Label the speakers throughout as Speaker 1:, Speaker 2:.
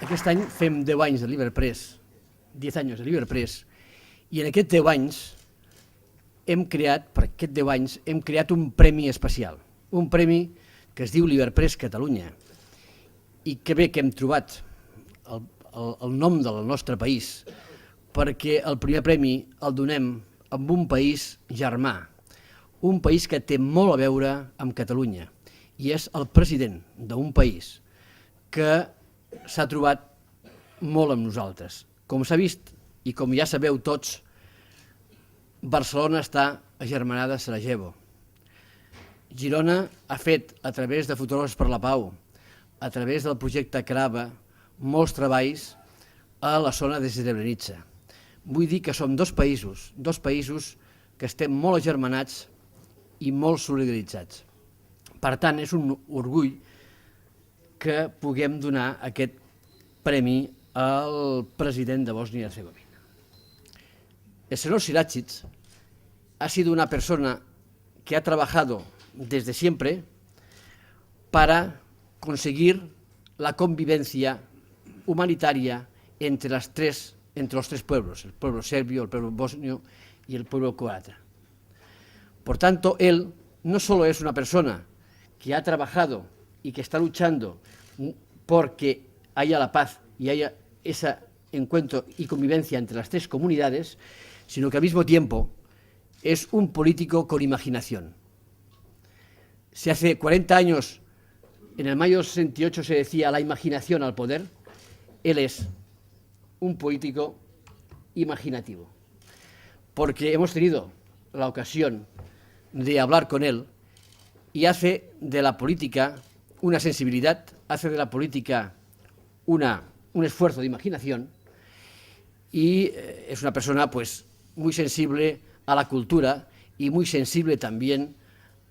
Speaker 1: Aquest any fem 10 anys de LiberPress, 10 anys de LiberPress, i en aquests 10 anys per aquests 10 anys hem creat un premi especial, un premi que es diu LiberPress Catalunya, i que bé que hem trobat el nom del nostre país, perquè el primer premi el donem amb un país germà, un país que té molt a veure amb Catalunya, i és el president d'un país que s'ha trobat molt amb nosaltres. Com s'ha vist i com ja sabeu tots, Barcelona està agermanada a Sarajevo. Girona ha fet, a través de Fotògrafs per la Pau, a través del projecte Crava, molts treballs a la zona de Srebrenica. Vull dir que som dos països que estem molt agermanats i molt solidaritzats. Per tant, és un orgull que puguem donar aquest premi al president de Bòsnia y Herzegobina. El señor Silajdzic ha sido una persona que ha trabajado desde siempre para conseguir la convivencia humanitaria entre los tres pueblos, el pueblo serbio, el pueblo bosnio y el pueblo croata. Por tanto, él no solo es una persona que ha trabajado y que está luchando porque haya la paz y haya ese encuentro y convivencia entre las tres comunidades, sino que al mismo tiempo es un político con imaginación. Si hace 40 años, en el mayo 68, se decía la imaginación al poder, él es un político imaginativo. Porque hemos tenido la ocasión de hablar con él y hace de la política una sensibilidad, hace de la política un esfuerzo de imaginación y es una persona pues muy sensible a la cultura y muy sensible también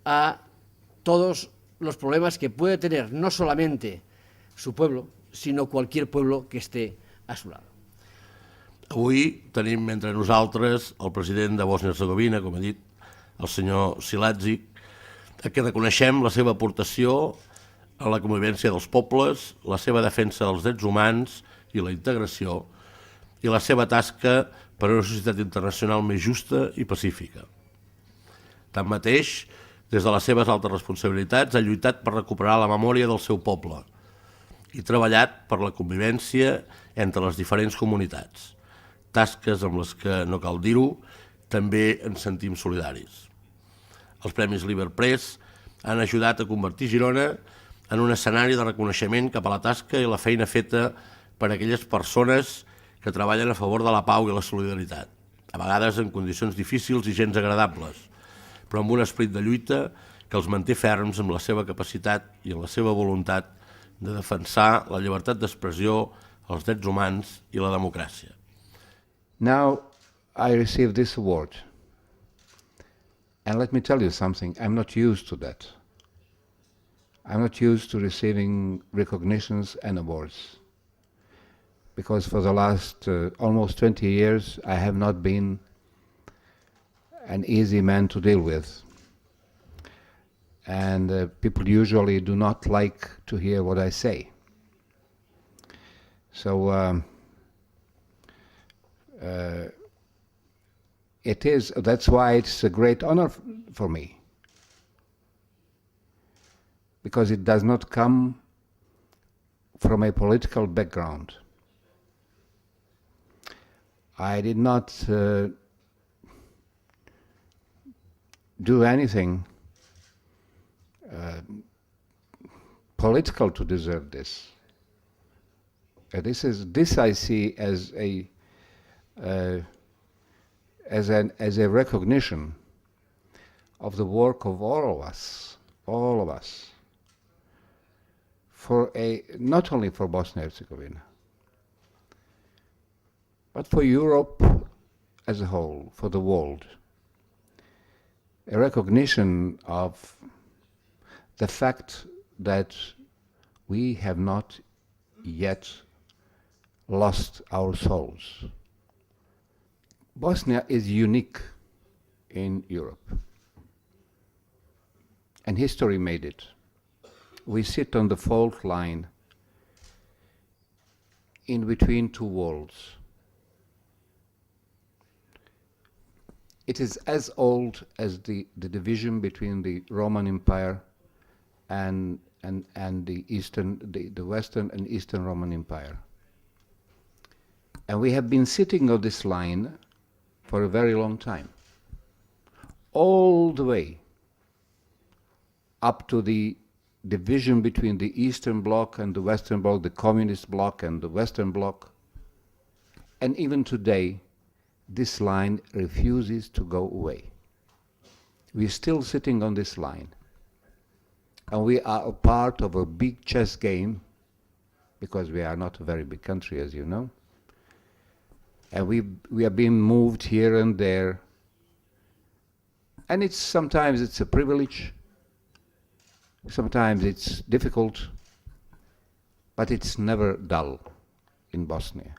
Speaker 1: a todos los problemas que puede tener no solamente su pueblo, sino cualquier pueblo que esté a su lado.
Speaker 2: Avui tenim entre nosaltres el president de Bòsnia i Herzegobina, com he dit, el senyor Silajdzic, a qui reconeixem la seva aportació a la convivència dels pobles, la seva defensa dels drets humans i la integració, i la seva tasca per a una societat internacional més justa i pacífica. Tanmateix, des de les seves altes responsabilitats, ha lluitat per recuperar la memòria del seu poble i treballat per la convivència entre les diferents comunitats, tasques amb les que, no cal dir-ho, també ens sentim solidaris. Els Premis LiberPress han ajudat a convertir Girona en un escenari de reconeixement cap a la tasca i la feina feta per aquelles persones que treballen a favor de la pau i la solidaritat, a vegades en condicions difícils i gens agradables, però amb un esperit de lluita que els manté ferms amb la seva capacitat i amb la seva voluntat de defensar la llibertat d'expressió, els drets humans i la democràcia.
Speaker 3: Now I received this award, and let me tell you something, I'm not used to that. I'm not used to receiving recognitions and awards, because for the last almost 20 years I have not been an easy man to deal with. And people usually do not like to hear what I say. So that's why it's a great honor for me, because it does not come from a political background. I did not do anything political to deserve this. This I see as a recognition of the work of all of us, not only for Bosnia and Herzegovina, but for Europe as a whole, for the world. A recognition of the fact that we have not yet lost our souls. Bosnia is unique in Europe, and history made it. We sit on the fault line in between two worlds. It is as old as the division between the Roman Empire and the Western and Eastern Roman Empire. And we have been sitting on this line for a very long time, all the way up to the division between the Eastern Bloc and the Western Bloc, the Communist Bloc and the Western Bloc. And even today, this line refuses to go away. We're still sitting on this line. And we are a part of a big chess game, because we are not a very big country, as you know. And we are being moved here and there. And sometimes it's a privilege, sometimes it's difficult, but it's never dull in Bosnia.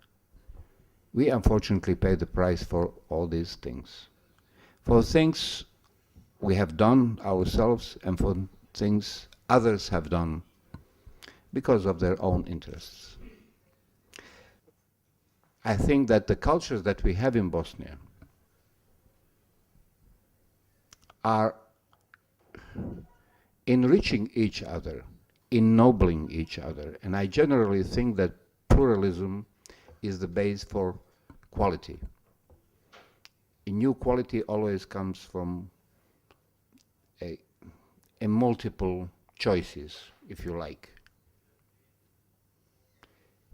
Speaker 3: We unfortunately pay the price for all these things. For things we have done ourselves and for things others have done because of their own interests. I think that the cultures that we have in Bosnia are enriching each other, ennobling each other, and I generally think that pluralism is the base for quality. A new quality always comes from a multiple choices, if you like.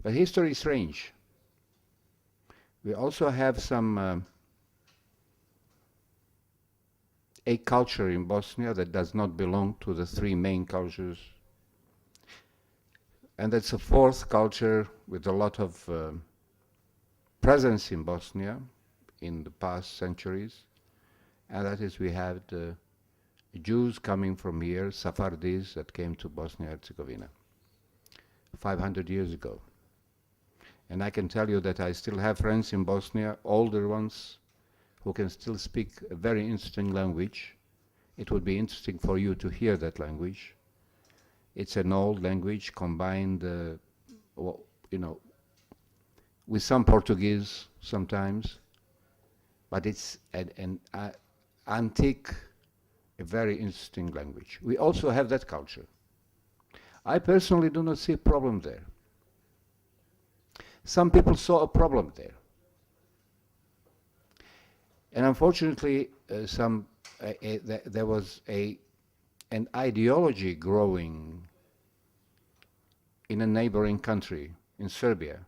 Speaker 3: But history is strange. We also have a culture in Bosnia that does not belong to the three main cultures. And that's a fourth culture with a lot of presence in Bosnia in the past centuries. And that is, we have the Jews coming from here, Sephardis, that came to Bosnia and Herzegovina 500 years ago. And I can tell you that I still have friends in Bosnia, older ones, who can still speak a very interesting language. It would be interesting for you to hear that language. It's an old language combined, with some Portuguese sometimes, but it's an antique, a very interesting language. We also have that culture. I personally do not see a problem there. Some people saw a problem there. And unfortunately, there was an ideology growing in a neighboring country, in Serbia.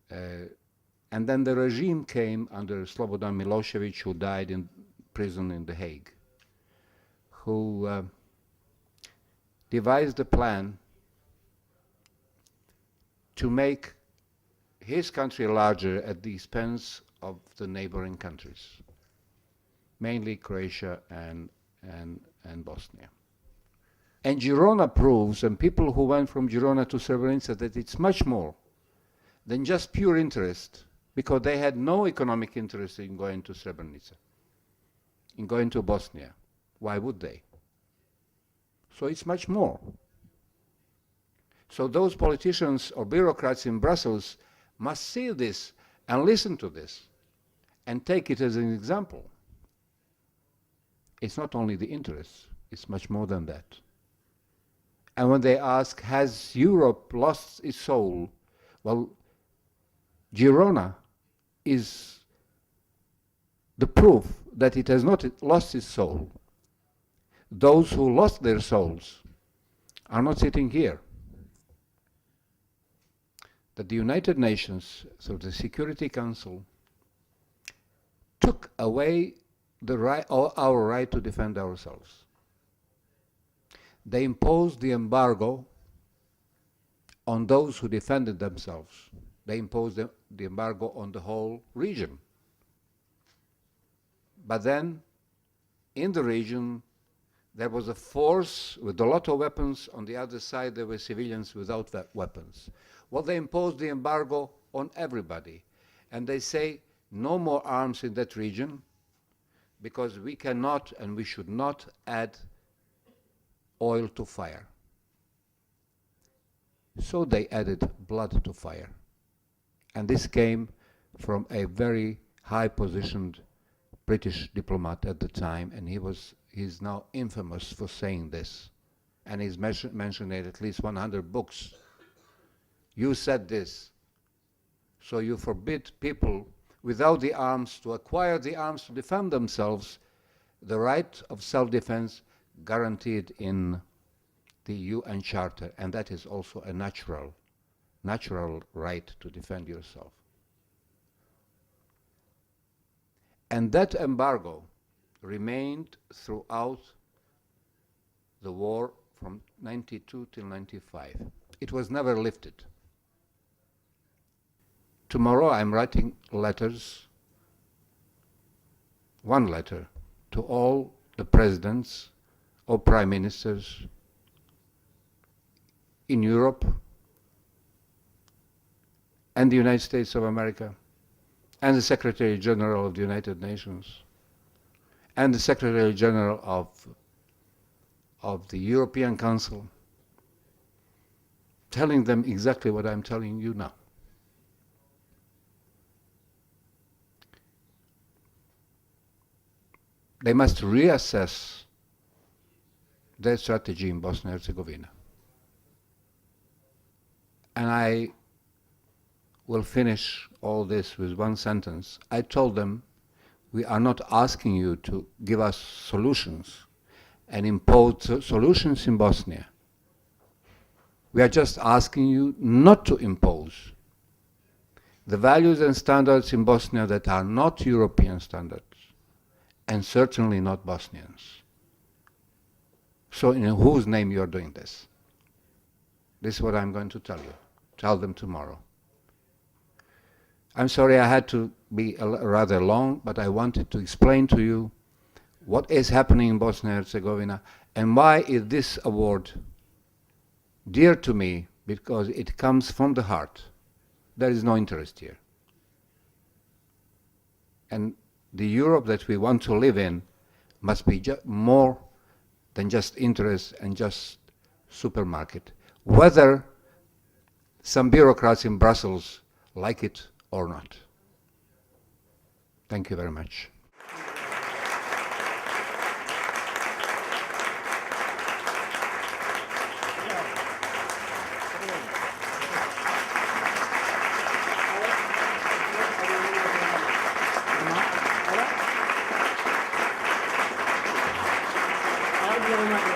Speaker 3: And then the regime came under Slobodan Milosevic, who died in prison in The Hague, who devised a plan to make his country larger at the expense of the neighboring countries, mainly Croatia and Bosnia. And Girona proves, and people who went from Girona to Srebrenica, that it's much more than just pure interest, because they had no economic interest in going to Srebrenica, in going to Bosnia. Why would they? So it's much more. So those politicians or bureaucrats in Brussels must see this and listen to this and take it as an example. It's not only the interests, it's much more than that. And when they ask, has Europe lost its soul? Well, Girona is the proof that it has not lost its soul. Those who lost their souls are not sitting here. That the United Nations, so the Security Council, took away our right to defend ourselves. They imposed the embargo on those who defended themselves. They imposed the embargo on the whole region. But then, in the region, there was a force with a lot of weapons. On the other side, there were civilians without weapons. Well, they imposed the embargo on everybody. And they say, no more arms in that region, because we cannot and we should not add oil to fire. So they added blood to fire. And this came from a very high-positioned British diplomat at the time, and he's now infamous for saying this. And he's mentioned in at least 100 books. You said this, so you forbid people without the arms to acquire the arms to defend themselves, the right of self-defense guaranteed in the UN Charter, and that is also a natural right to defend yourself. And that embargo remained throughout the war from 92 till 95. It was never lifted. Tomorrow I'm writing letters, one letter, to all the presidents or prime ministers in Europe and the United States of America, and the Secretary General of the United Nations, and the Secretary General of the European Council, telling them exactly what I'm telling you now. They must reassess their strategy in Bosnia and Herzegovina. And I will finish all this with one sentence. I told them, we are not asking you to give us solutions and impose solutions in Bosnia. We are just asking you not to impose the values and standards in Bosnia that are not European standards, and certainly not Bosnians. So in whose name you're doing this? This is what I'm going to tell you. Tell them tomorrow. I'm sorry I had to be rather long, but I wanted to explain to you what is happening in Bosnia and Herzegovina and why is this award dear to me, because it comes from the heart. There is no interest here. And the Europe that we want to live in must be more than just interest and just supermarket, whether some bureaucrats in Brussels like it or not. Thank you very much.
Speaker 1: Thank you very much.